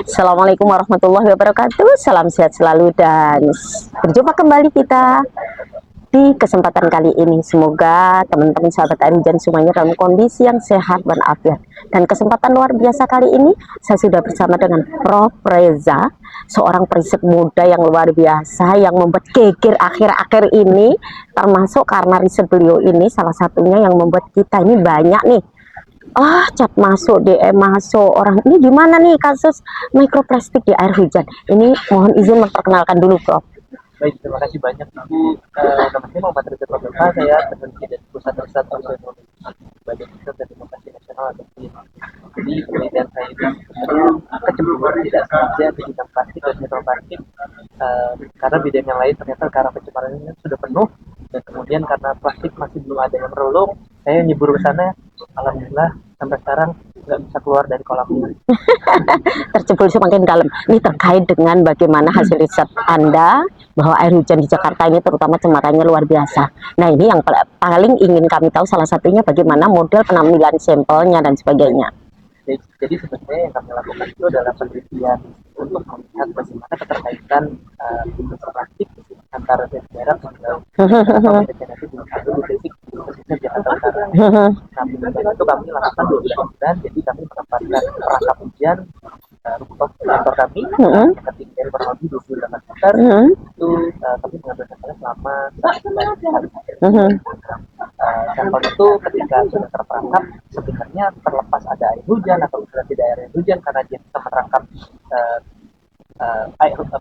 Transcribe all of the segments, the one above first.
Assalamualaikum warahmatullahi wabarakatuh. Salam sehat selalu dan berjumpa kembali kita di kesempatan kali ini. Semoga teman-teman sahabat air hujan semuanya dalam kondisi yang sehat dan afiat. Dan kesempatan luar biasa kali ini saya sudah bersama dengan Prof. Reza, seorang periset muda yang luar biasa yang membuat geger akhir-akhir ini, termasuk karena riset beliau ini salah satunya yang membuat kita ini banyak nih chat masuk, DM masuk, orang ini gimana nih kasus mikroplastik di air hujan. Ini mohon izin memperkenalkan dulu, Prof. Baik, terima kasih banyak Ibu. Nama saya Muhammad Reza Pramila, saya peneliti dari Pusat Riset Oceanografi Badan Riset dan Inovasi Nasional atau BRIN. Jadi penelitian saya itu sebenarnya kecemburuan tidak sengaja di bidang plastik dan mikroplastik, karena bidang yang lain ternyata karena pencemarannya sudah penuh, dan kemudian karena plastik masih belum ada yang menolong, saya nyebur ke sana. Alhamdulillah sampai sekarang nggak bisa keluar dari kolam ini. Terjebol semakin dalam. Ini terkait dengan bagaimana hasil riset Anda bahwa air hujan di Jakarta ini terutama cemarannya luar biasa. Nah, ini yang paling ingin kami tahu salah satunya bagaimana model penampilan sampelnya dan sebagainya. Jadi sebenarnya yang kami lakukan itu adalah penelitian untuk melihat bagaimana keterkaitan mikroplastik antara daerah dan laut. Nanti di titik khususnya Jakarta Utara. Kami itu kami lakukan 12 bulan, jadi kami menempatkan perangkap hujan rooftop kantor kami, ketinggian dari kurang lebih 28 meter. Itu kami mengambil sampelnya selama 1 hari. Sampel itu ketika sudah terperangkap, sebenarnya terlepas ada air hujan atau tidak ada air hujan, karena dia bisa merangkap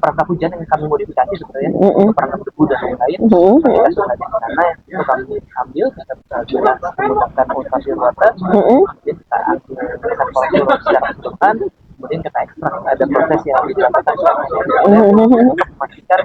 perangkap hujan yang kami modifikasi sebenarnya untuk perangkap debu dan lain-lain. Ketika sudah ada di sana, itu kami ambil, kita bisa jelas menggunakan ultraviolet water, kemudian kita ambil sampel secara keseluruhan, kemudian kita ekstrak. Ada proses yang dilakukan untuk memastikan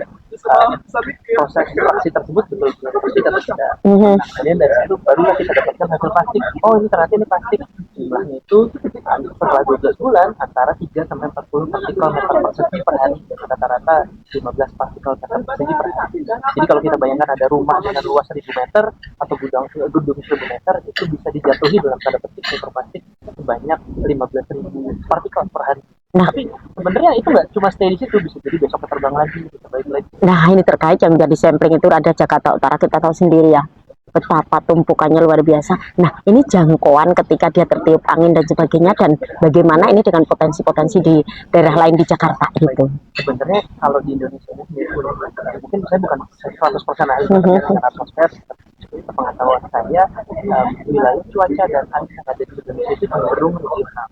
proses ekstraksi tersebut betul-betul plastik atau tidak. Kemudian dari situ barulah kita dapatkan hasil plastik. Oh, ini ternyata ini plastik. Jumlahnya itu setelah 12 bulan antara 3 sampai 40 partikel meter persegi per hari, dan rata-rata 15 partikel meter persegi per hari. Jadi kalau kita bayangkan ada rumah dengan luas 1000 meter atau gedung 1000 meter, itu bisa dijatuhi dalam tanda petik mikroplastik sebanyak 15.000 partikel per hari. Nah, tapi sebenarnya itu nggak cuma stay di situ, bisa jadi besok terbang lagi, bisa balik lagi. Nah, ini terkait yang jadi sampling itu ada Jakarta Utara, kita tahu sendiri ya betapa tumpukannya luar biasa. Nah, ini jangkauan ketika dia tertiup angin dan sebagainya, dan bagaimana ini dengan potensi-potensi di daerah lain di Jakarta gitu. Sebenarnya kalau di Indonesia ini mungkin saya bukan 100% ahli dengan atmosfer, pengetahuan saya wilayah cuaca dan angin yang ada di Indonesia itu cenderung regional.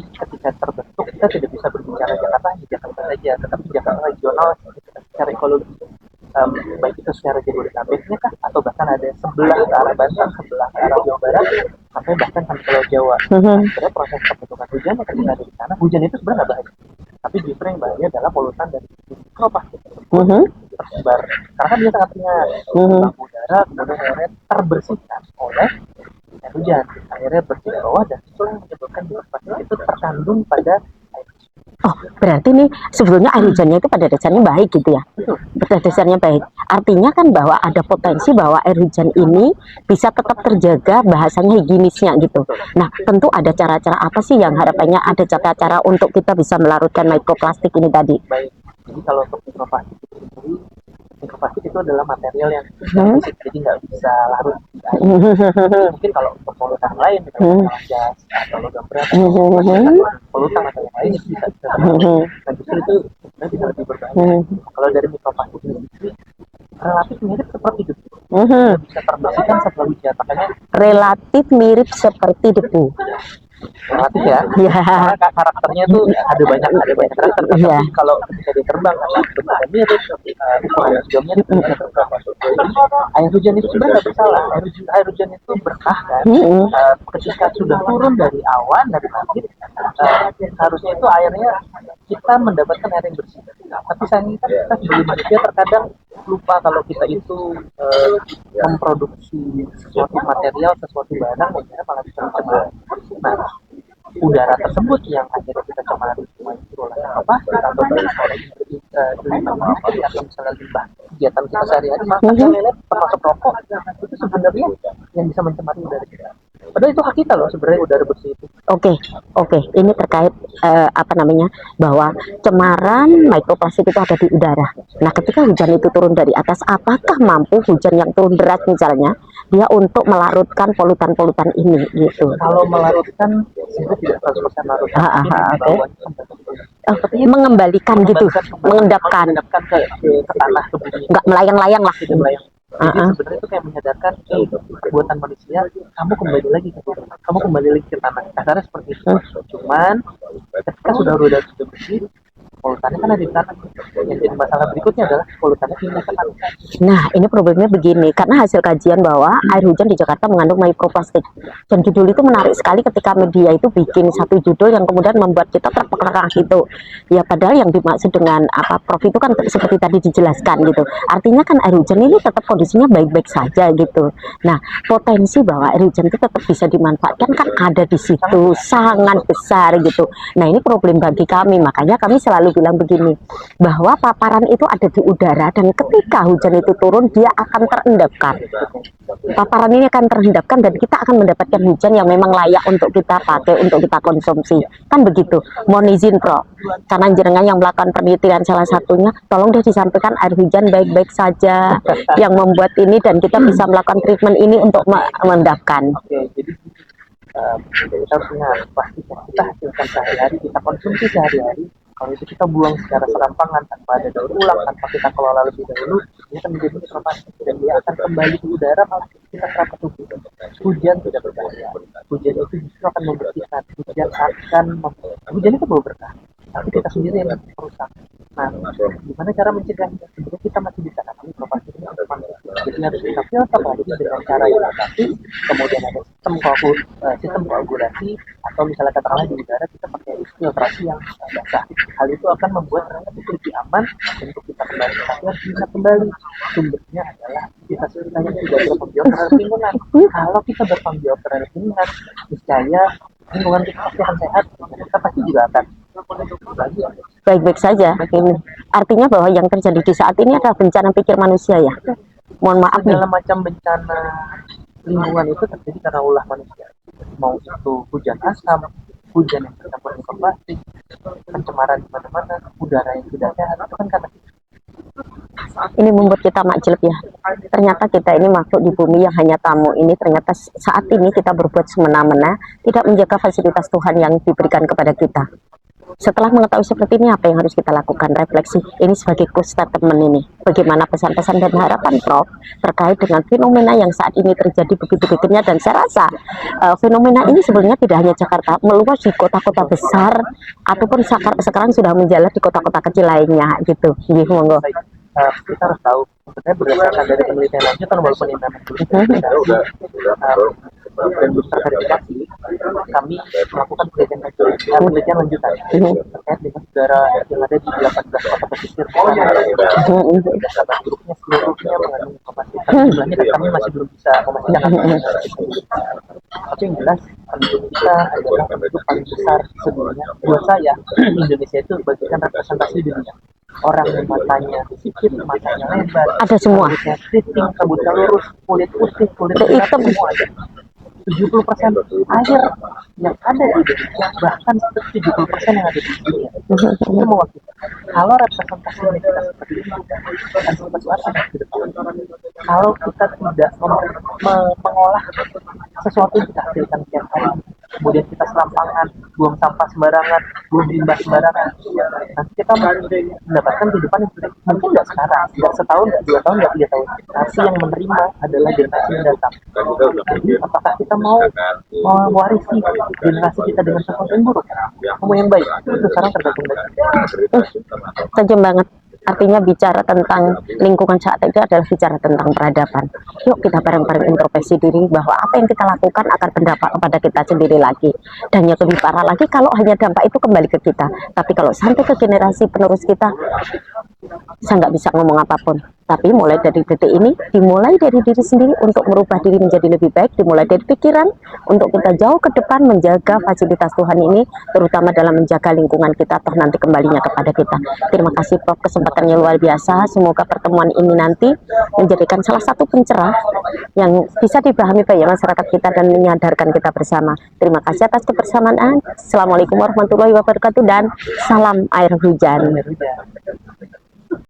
Ketika terbentuk, kita tidak bisa berbicara Jakarta hanya Jakarta saja, tetapi Jakarta regional secara ekologi, baik itu secara Jabodetabeknya kah, atau bahkan ada sebelah ke arah Banten, sebelah ke arah Jawa Barat, sampai bahkan sampai Pulau Jawa. Sebenarnya proses pembentukan hujan ketika ada di sana, hujan itu sebenarnya nggak bahaya, tapi justru yang bahaya adalah polutan dari mikroplastik tersebar, karena kan dia sangat ringan, udara, kemudian airnya terbersihkan oleh air hujan, airnya bersih ke bawah, dan itu yang menyebabkan mikroplastik itu terkandung pada air. Oh, berarti nih sebetulnya air hujannya itu pada dasarnya baik gitu ya? Pada dasarnya baik. Artinya kan bahwa ada potensi bahwa air hujan ini bisa tetap terjaga bahasanya higienisnya gitu. Nah, tentu ada cara-cara apa sih yang harapannya ada cara-cara untuk kita bisa melarutkan mikroplastik ini tadi? Baik, jadi kalau untuk mikroplastik itu sendiri, mikroplastik itu adalah material yang jadi nggak bisa larut di air. Mungkin kalau untuk polutan lain, misalnya gas atau logam berat, polutan atau yang lain itu bisa nah, justru itu sebenarnya bisa lebih berbahaya. Kalau dari mikroplastik sendiri relatif mirip seperti debu, bisa terbersihkan setelah hujan, makanya relatif mirip seperti debu. Relatif ya, karena karakternya tuh ada banyak karakter, tapi kalau ketika dia terbang karena bentuknya mirip, ukuran juga mirip, air hujan itu sebenarnya nggak bersalah. Air hujan itu berkah kan, ketika sudah turun dari awan, dari langit, harusnya itu airnya kita mendapatkan air yang bersih. Tapi sayangnya kan kita sebagai manusia terkadang lupa kalau kita itu memproduksi sesuatu material, sesuatu barang yang malah bisa mencemar. Nah, udara tersebut yang akhirnya kita cemari semua itu oleh plastik atau limbah atau misalnya limbah kegiatan kita sehari-hari, maka yang lain termasuk rokok itu sebenarnya yang bisa mencemari udara kita. Padahal itu hak kita loh sebenarnya udara bersih itu. Oke, ini terkait bahwa cemaran mikroplastik itu ada di udara. Nah, ketika hujan itu turun dari atas, apakah mampu hujan yang turun deras misalnya dia untuk melarutkan polutan-polutan ini gitu? Kalau melarutkan sebenarnya tidak 100% larut. Oke. Mengembalikan gitu, mengendapkan ke tanah, ke bumi. Nggak melayang-layang lah. Tidak melayang. Jadi sebenarnya itu kayak menyadarkan perbuatan manusia, kamu kembali lagi ke bumi, kamu kembali lagi ke tanah. Kasarnya seperti itu. Cuman ketika sudah bersih, polutannya kan ada di tanah. Yang jadi masalah berikutnya adalah polutannya pindah ke tanah. Nah, ini problemnya begini, karena hasil kajian bahwa air hujan di Jakarta mengandung mikroplastik. Dan judul itu menarik sekali ketika media itu bikin satu judul yang kemudian membuat kita terpekak gitu. Ya, padahal yang dimaksud dengan Prof itu kan seperti tadi dijelaskan gitu. Artinya kan air hujan ini tetap kondisinya baik-baik saja gitu. Nah, potensi bahwa air hujan itu tetap bisa dimanfaatkan kan ada di situ, sangat besar gitu. Nah, ini problem bagi kami, makanya kami selalu bilang begini, bahwa paparan itu ada di udara dan ketika hujan itu turun dia akan terendapkan. Paparan ini akan terendapkan dan kita akan mendapatkan hujan yang memang layak untuk kita pakai, untuk kita konsumsi. Kan begitu. Mohon izin, Prof. Karena jenengan yang melakukan penelitian salah satunya, tolong deh disampaikan air hujan baik-baik saja yang membuat ini dan kita bisa melakukan treatment ini untuk mengendapkan. Oke, jadi kita harus ingat plastik yang kita hasilkan sehari-hari, kita konsumsi sehari-hari, kalau itu kita buang secara serampangan tanpa ada daur ulang, tanpa kita kelola lebih dahulu, ini akan menjadi mikroplastik dan dia akan kembali ke udara kalau kita serap ke tubuh. Hujan tidak berbahaya, hujan itu justru akan membersihkan, hujan itu bawa berkah, tapi kita sendiri yang merusak. Nah, gimana cara mencegahnya? Sebenarnya kita masih bisa alami mikroplastik ini jadi harus kita filter lagi dengan cara yang otomatis, kemudian ada sistem koagulasi, atau misalnya katakanlah di udara kita pakai filtrasi yang basah. Hal itu akan membuat ternyata itu lebih aman untuk kita kembali. Tapi harus bisa kembali, sumbernya adalah kita yang tidak bertanggung jawab terhadap lingkungan. Kalau kita bertanggung jawab terhadap lingkungan, niscaya lingkungan kita pasti akan sehat, kita pasti juga akan baik-baik saja. Ini artinya bahwa yang terjadi di saat ini adalah bencana pikir manusia ya. Mohon maaf nih. Segala macam bencana lingkungan itu terjadi karena ulah manusia. Mau itu hujan asam, hujan yang tercampur dengan plastik, pencemaran di mana-mana, udara yang tidak sehat, itu kan karena ini membuat kita makjleb ya. Ternyata kita ini makhluk di bumi yang hanya tamu. Ini ternyata saat ini kita berbuat semena-mena, tidak menjaga fasilitas Tuhan yang diberikan kepada kita. Setelah mengetahui seperti ini, apa yang harus kita lakukan? Refleksi ini sebagai statement ini. Bagaimana pesan-pesan dan harapan Prof terkait dengan fenomena yang saat ini terjadi begitu-begitunya, dan saya rasa fenomena ini sebenarnya tidak hanya Jakarta, meluas di kota-kota besar ataupun sekarang sudah menjalar di kota-kota kecil lainnya gitu. Monggo. Kita harus tahu sebenarnya berdasarkan dari penelitian lanjutan walaupun ini memang dan belum terverifikasi, kami melakukan penelitian lanjutan terkait dengan udara yang ada di 18 kota pesisir grupnya seluruhnya mengandung mikroplastik. Jumlahnya kami masih belum bisa memastikan tapi yang jelas kita adalah penduduk paling besar sedunia. Buat saya Indonesia itu bagikan representasi dunia. Orang yang matanya sipit, matanya lebar, ada semua, keriting, rambutnya lurus, kulit putih, kulit hitam, semua ada. 70% air yang ada di Indonesia, bahkan 70% yang ada di dunia, itu mewakili. Kalau representasi kita seperti itu, akan sempat suatu ke depan. Kalau kita tidak mengolah sesuatu yang kita hasilkan tiap hari, kemudian kita serampangan, buang sampah sembarangan, buang limbah sembarangan, nanti kita mendapatkan kehidupan yang baik. Mungkin nggak sekarang, nggak setahun, nggak 2 tahun, nggak 3 tahun, tapi yang menerima adalah generasi yang datang. Jadi apakah kita mau mewarisi generasi kita dengan sesuatu yang buruk, kamu yang baik? Itu sekarang tergantung dari tajam banget. Artinya bicara tentang lingkungan saat itu adalah bicara tentang peradaban. Yuk kita bareng-bareng introspeksi diri bahwa apa yang kita lakukan akan berdampak kepada kita sendiri lagi. Dan yang lebih parah lagi kalau hanya dampak itu kembali ke kita. Tapi kalau sampai ke generasi penerus kita, saya nggak bisa ngomong apapun. Tapi mulai dari detik ini, dimulai dari diri sendiri untuk merubah diri menjadi lebih baik, dimulai dari pikiran, untuk kita jauh ke depan menjaga fasilitas Tuhan ini, terutama dalam menjaga lingkungan kita, toh nanti kembalinya kepada kita. Terima kasih Prof, kesempatannya luar biasa. Semoga pertemuan ini nanti menjadikan salah satu pencerah yang bisa dipahami banyak masyarakat kita dan menyadarkan kita bersama. Terima kasih atas kebersamaan. Assalamualaikum warahmatullahi wabarakatuh dan salam air hujan.